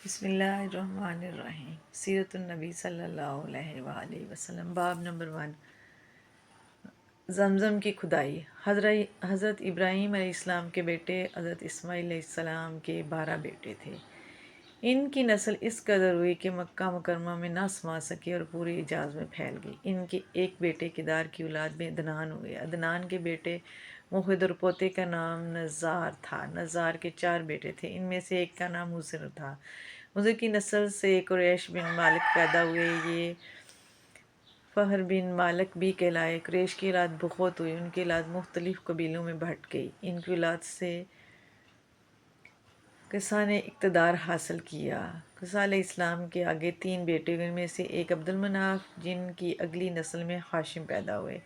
بسم اللہ الرحمن الرحیم، سیرت النبی صلی اللہ علیہ وآلہ وسلم۔ باب نمبر 1، زمزم کی کھدائی۔ حضرت ابراہیم علیہ السلام کے بیٹے حضرت اسماعیل علیہ السلام کے 12 بیٹے تھے۔ ان کی نسل اس قدر ہوئی کہ مکہ مکرمہ میں نہ سما سکی اور پورے حجاز میں پھیل گئی۔ ان کے ایک بیٹے کدار کی اولاد میں عدنان ہوئے۔ عدنان کے بیٹے موحد اور پوتے کا نام نزار تھا۔ نزار کے 4 بیٹے تھے، ان میں سے ایک کا نام حضر تھا۔ حضر کی نسل سے قریش بن مالک پیدا ہوئے، یہ فہر بن مالک بھی کہلائے۔ قریش کی اولاد بہت ہوئی، ان کی اولاد مختلف قبیلوں میں بٹ گئی۔ ان کی اولاد سے قصہ نے اقتدار حاصل کیا۔ قصہ علیہ السلام کے آگے 3 بیٹے ہوئے، ان میں سے ایک عبد المناف، جن کی اگلی نسل میں ہاشم پیدا ہوئے۔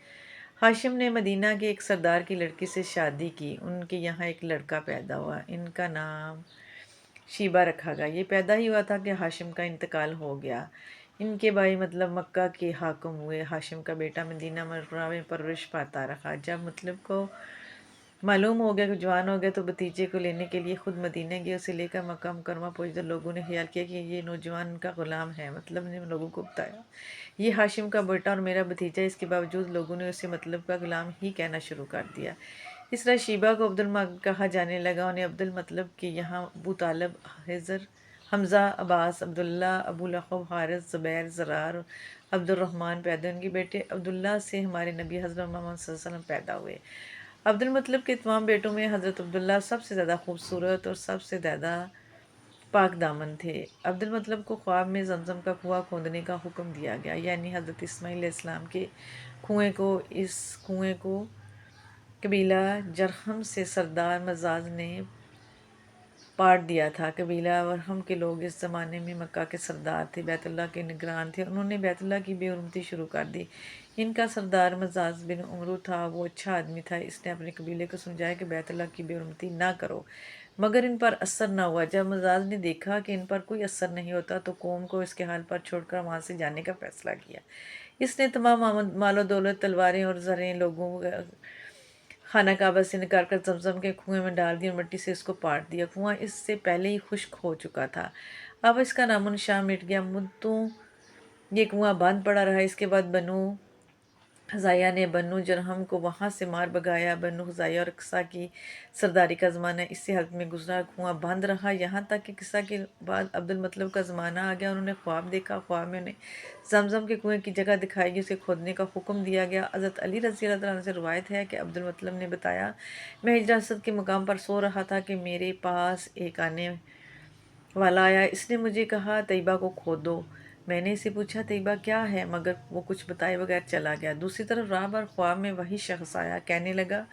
ہاشم نے مدینہ کے ایک سردار کی لڑکی سے شادی کی، ان کے یہاں ایک لڑکا پیدا ہوا، ان کا نام شیبہ رکھا گیا۔ یہ پیدا ہی ہوا تھا کہ ہاشم کا انتقال ہو گیا۔ ان کے بھائی مطلب مکہ کے حاکم ہوئے۔ ہاشم کا بیٹا مدینہ منورہ میں پرورش پاتا رہا۔ جب مطلب کو معلوم ہو گیا کہ جوان ہو گیا تو بھتیجے کو لینے کے لیے خود مدینہ گئے۔ اسے لے کر مکہ مکرمہ پہنچے تو لوگوں نے خیال کیا کہ یہ نوجوان ان کا غلام ہے۔ مطلب نے لوگوں کو بتایا یہ ہاشم کا بیٹا اور میرا بھتیجا۔ اس کے باوجود لوگوں نے اسے مطلب کا غلام ہی کہنا شروع کر دیا۔ اس طرح شیبہ کو عبد المطلب کہا جانے لگا۔ انہیں عبد المطلب کے یہاں ابو طالب، حمزہ، عباس، عبداللہ، ابو لہب، حارث، زبیر، زرار، عبد الرحمن پیدا ہوئے۔ ان کے بیٹے عبداللہ سے ہمارے نبی حضرت محمد صلی اللہ علیہ وسلم پیدا ہوئے۔ عبد المطلب کے تمام بیٹوں میں حضرت عبداللہ سب سے زیادہ خوبصورت اور سب سے زیادہ پاک دامن تھے۔ عبد المطلب کو خواب میں زمزم کا کنواں کھودنے کا حکم دیا گیا، یعنی حضرت اسماعیل علیہ السلام کے کنویں کو۔ اس کنویں کو قبیلہ جرہم سے سردار مزاج نے پاٹ دیا تھا۔ قبیلہ ورہم کے لوگ اس زمانے میں مکہ کے سردار تھے، بیت اللہ کے نگران تھے۔ انہوں نے بیت اللہ کی بے حرمتی شروع کر دی۔ ان کا سردار مزاج بن عمرو تھا، وہ اچھا آدمی تھا۔ اس نے اپنے قبیلے کو سمجھایا کہ بیت اللہ کی بے حرمتی نہ کرو، مگر ان پر اثر نہ ہوا۔ جب مزاج نے دیکھا کہ ان پر کوئی اثر نہیں ہوتا تو قوم کو اس کے حال پر چھوڑ کر وہاں سے جانے کا فیصلہ کیا۔ اس نے تمام مال و دولت، تلواریں اور زریں لوگوں خانہ کعبہ سے نکال کر زمزم کے کنویں میں ڈال دی اور مٹی سے اس کو پاٹ دیا۔ کنواں اس سے پہلے ہی خشک ہو چکا تھا، اب اس کا نام و نشان مٹ گیا۔ مدتوں یہ کنواں بند پڑا رہا۔ اس کے بعد بنو خزاعہ نے بنو جرہم کو وہاں سے مار بھگایا۔ بنو خزاعہ اور قصہ کی سرداری کا زمانہ اسی حالت میں گزرا، کنواں بند رہا، یہاں تک کہ قصہ کے بعد عبد المطلب کا زمانہ آ گیا۔ انہوں نے خواب دیکھا، خواب میں انہیں زمزم کے کنویں کی جگہ دکھائی گئی، اسے کھودنے کا حکم دیا گیا۔ حضرت علی رضی اللہ عنہ سے روایت ہے کہ عبد المطلب نے بتایا، میں حجر اسود کے مقام پر سو رہا تھا کہ میرے پاس ایک آنے والا آیا۔ اس نے مجھے کہا طیبہ کو کھودو۔ میں نے اسے پوچھا طیبہ کیا ہے، مگر وہ کچھ بتائے بغیر چلا گیا۔ دوسری طرف راہ بر خواب میں وہی شخص آیا، کہنے لگا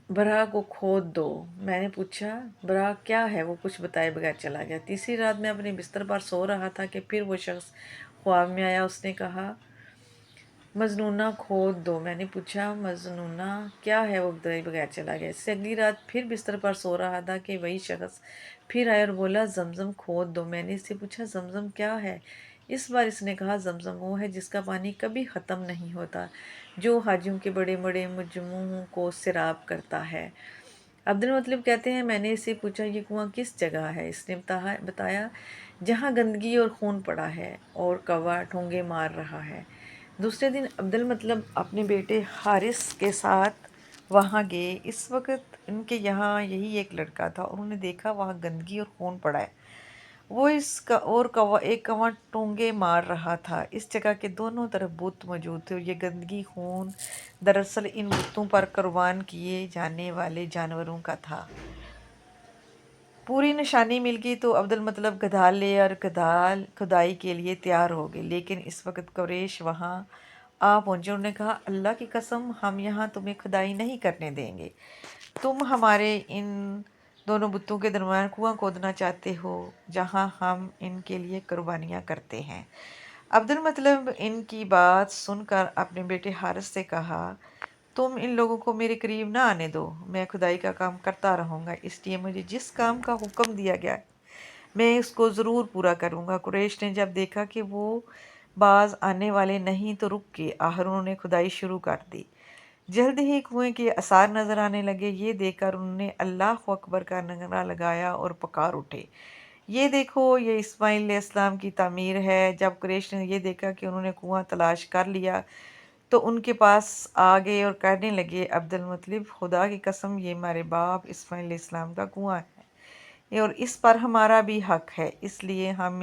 برہ کو کھود دو۔ میں نے پوچھا برہ کیا ہے، وہ کچھ بتائے بغیر چلا گیا۔ تیسری رات میں اپنے بستر پر سو رہا تھا کہ پھر وہ شخص خواب میں آیا، اس نے کہا مظنونہ کھود دو۔ میں نے پوچھا مظنونہ کیا ہے، وہ بتائے بغیر چلا گیا۔ اس سے اگلی رات پھر بستر پر سو رہا تھا کہ وہی شخص پھر آیا اور بولا زمزم کھود دو۔ میں نے اس سے پوچھا زمزم کیا ہے، اس بار اس نے کہا زمزم وہ ہے جس کا پانی کبھی ختم نہیں ہوتا، جو حاجیوں کے بڑے بڑے مجموعوں کو سیراب کرتا ہے۔ عبد المطلب کہتے ہیں میں نے اس سے پوچھا یہ کنواں کس جگہ ہے، اس نے بتایا جہاں گندگی اور خون پڑا ہے اور کوا ٹھونگے مار رہا ہے۔ دوسرے دن عبد المطلب اپنے بیٹے حارث کے ساتھ وہاں گئے۔ اس وقت ان کے یہاں یہی ایک لڑکا تھا، اور انہوں نے دیکھا وہاں گندگی اور خون پڑا ہے، وہ ایک کنواں ٹونگے مار رہا تھا۔ اس جگہ کے دونوں طرف بت موجود تھے، اور یہ گندگی خون دراصل ان بتوں پر قربان کیے جانے والے جانوروں کا تھا۔ پوری نشانی مل گئی تو عبد المطلب گدھال لے اور کھدائی کے لیے تیار ہو گئے، لیکن اس وقت قریش وہاں آ پہنچے۔ انہوں نے کہا اللہ کی قسم ہم یہاں تمہیں کھدائی نہیں کرنے دیں گے، تم ہمارے ان دونوں بتوں کے درمیان کنواں کھودنا چاہتے ہو جہاں ہم ان کے لیے قربانیاں کرتے ہیں۔ عبد المطلب ان کی بات سن کر اپنے بیٹے حارث سے کہا تم ان لوگوں کو میرے قریب نہ آنے دو، میں کھدائی کا کام کرتا رہوں گا، اس لیے مجھے جس کام کا حکم دیا گیا میں اس کو ضرور پورا کروں گا۔ قریش نے جب دیکھا کہ وہ باز آنے والے نہیں تو رک گئے، آخر انہوں نے کھدائی شروع کر دی۔ جلد ہی کنویں کے آثار نظر آنے لگے۔ یہ دیکھ کر انہوں نے اللہ اکبر کا نعرہ لگایا اور پکار اٹھے، یہ دیکھو، یہ اسماعیل علیہ السلام کی تعمیر ہے۔ جب قریش نے یہ دیکھا کہ انہوں نے کنواں تلاش کر لیا تو ان کے پاس آ گئے اور کہنے لگے، عبد المطلب، خدا کی قسم، یہ ہمارے باپ اسماعیل علیہ السلام کا کنواں ہے اور اس پر ہمارا بھی حق ہے، اس لیے ہم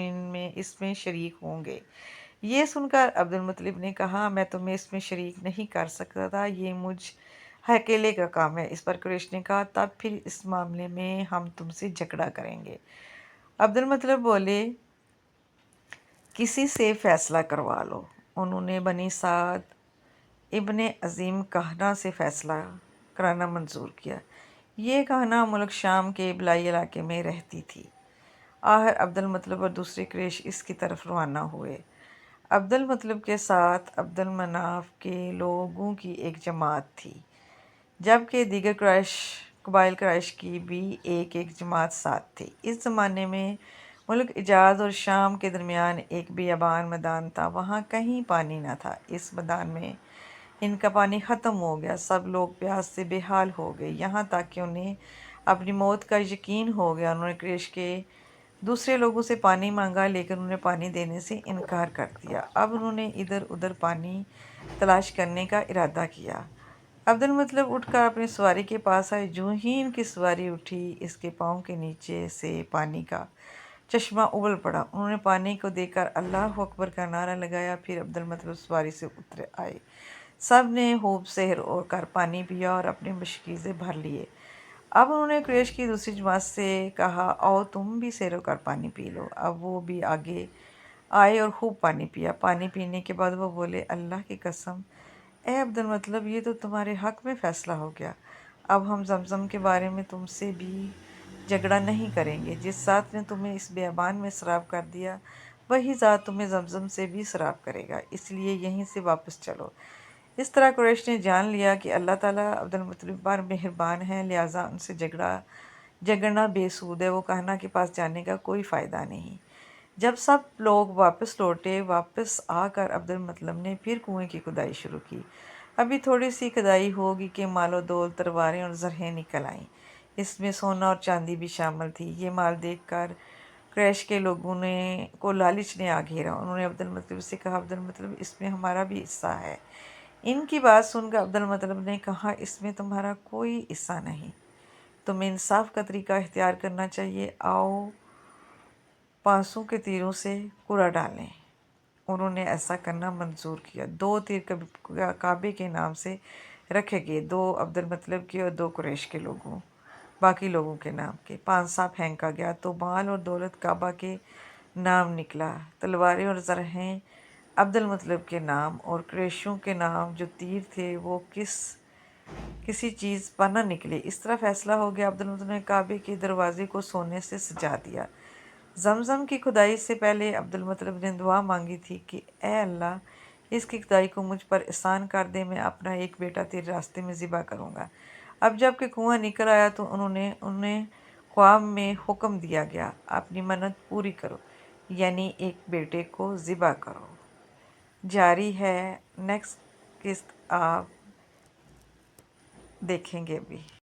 اس میں شریک ہوں گے۔ یہ سن کر عبد المطلب نے کہا، میں تمہیں اس میں شریک نہیں کر سکتا تھا، یہ مجھ اکیلے کا کام ہے۔ اس پر قریش نے کہا، تب پھر اس معاملے میں ہم تم سے جھگڑا کریں گے۔ عبد المطلب بولے، کسی سے فیصلہ کروا لو۔ انہوں نے بنی سعد ابن عظیم کہنہ سے فیصلہ کرانا منظور کیا۔ یہ کہنہ ملک شام کے بلائی علاقے میں رہتی تھی۔ آخر عبد المطلب اور دوسرے قریش اس کی طرف روانہ ہوئے۔ عبد المطلب کے ساتھ عبد المناف کے لوگوں کی ایک جماعت تھی، جبکہ دیگر قبائل قریش کی بھی ایک جماعت ساتھ تھی۔ اس زمانے میں ملک حجاز اور شام کے درمیان ایک بیابان میدان تھا، وہاں کہیں پانی نہ تھا۔ اس میدان میں ان کا پانی ختم ہو گیا، سب لوگ پیاس سے بے حال ہو گئے، یہاں تک کہ انہیں اپنی موت کا یقین ہو گیا۔ انہوں نے قریش کے دوسرے لوگوں سے پانی مانگا، لیکن انہوں نے پانی دینے سے انکار کر دیا۔ اب انہوں نے ادھر ادھر پانی تلاش کرنے کا ارادہ کیا۔ عبد المطلب اٹھ کر اپنی سواری کے پاس آئے، جو ہی ان کی سواری اٹھی، اس کے پاؤں کے نیچے سے پانی کا چشمہ ابل پڑا۔ انہوں نے پانی کو دیکھ کر اللہ اکبر کا نعرہ لگایا، پھر عبد المطلب سواری سے اتر آئے۔ سب نے خوب سیر کر پانی پیا اور اپنے مشکیزیں بھر لیے۔ اب انہوں نے قریش کی دوسری جماعت سے کہا، آؤ تم بھی سیر کر پانی پی لو۔ اب وہ بھی آگے آئے اور خوب پانی پیا۔ پانی پینے کے بعد وہ بولے، اللہ کی قسم، اے عبد المطلب، یہ تو تمہارے حق میں فیصلہ ہو گیا۔ اب ہم زمزم کے بارے میں تم سے بھی جھگڑا نہیں کریں گے۔ جس ذات نے تمہیں اس بیابان میں سراب کر دیا، وہی ذات تمہیں زمزم سے بھی سراب کرے گا، اس لیے یہیں سے واپس چلو۔ اس طرح قریش نے جان لیا کہ اللہ تعالیٰ عبد المطلب پر مہربان ہے، لہٰذا ان سے جھگڑنا بے سود ہے، وہ کہنہ کے پاس جانے کا کوئی فائدہ نہیں۔ جب سب لوگ واپس لوٹے، واپس آ کر عبد المطلب نے پھر کنویں کی کھدائی شروع کی۔ ابھی تھوڑی سی کھدائی ہوگی کہ مال و دول، تلواریں اور زرہیں نکل آئیں، اس میں سونا اور چاندی بھی شامل تھی۔ یہ مال دیکھ کر قریش کے لوگوں کو لالچ نے آ گھیرا۔ انہوں نے عبد المطلب سے کہا، عبد المطلب، اس میں ہمارا بھی حصہ ہے۔ ان کی بات سن کر عبد المطلب نے کہا، اس میں تمہارا کوئی حصہ نہیں، تمہیں انصاف کا طریقہ اختیار کرنا چاہیے، آؤ پانسوں کے تیروں سے قرعہ ڈالیں۔ انہوں نے ایسا کرنا منظور کیا۔ 2 تیر کعبے کے نام سے رکھے گئے، 2 عبد المطلب کے اور 2 قریش کے باقی لوگوں کے نام کے۔ پانسا پھینکا گیا تو مال اور دولت کعبہ کے نام نکلا، تلواریں اور زرہیں عبد المطلب کے نام، اور قریشیوں کے نام جو تیر تھے وہ کسی چیز پر نہ نکلے۔ اس طرح فیصلہ ہو گیا۔ عبد المطلب نے کعبے کے دروازے کو سونے سے سجا دیا۔ زمزم کی کھدائی سے پہلے عبد المطلب نے دعا مانگی تھی کہ اے اللہ، اس کی کھدائی کو مجھ پر آسان کر دے، میں اپنا ایک بیٹا تیرے راستے میں ذبح کروں گا۔ اب جب کہ کنواں نکل آیا تو انہیں خواب میں حکم دیا گیا، اپنی منت پوری کرو، یعنی ایک بیٹے کو ذبح کرو۔ جاری ہے، نیکسٹ قسط آپ دیکھیں گے ابھی۔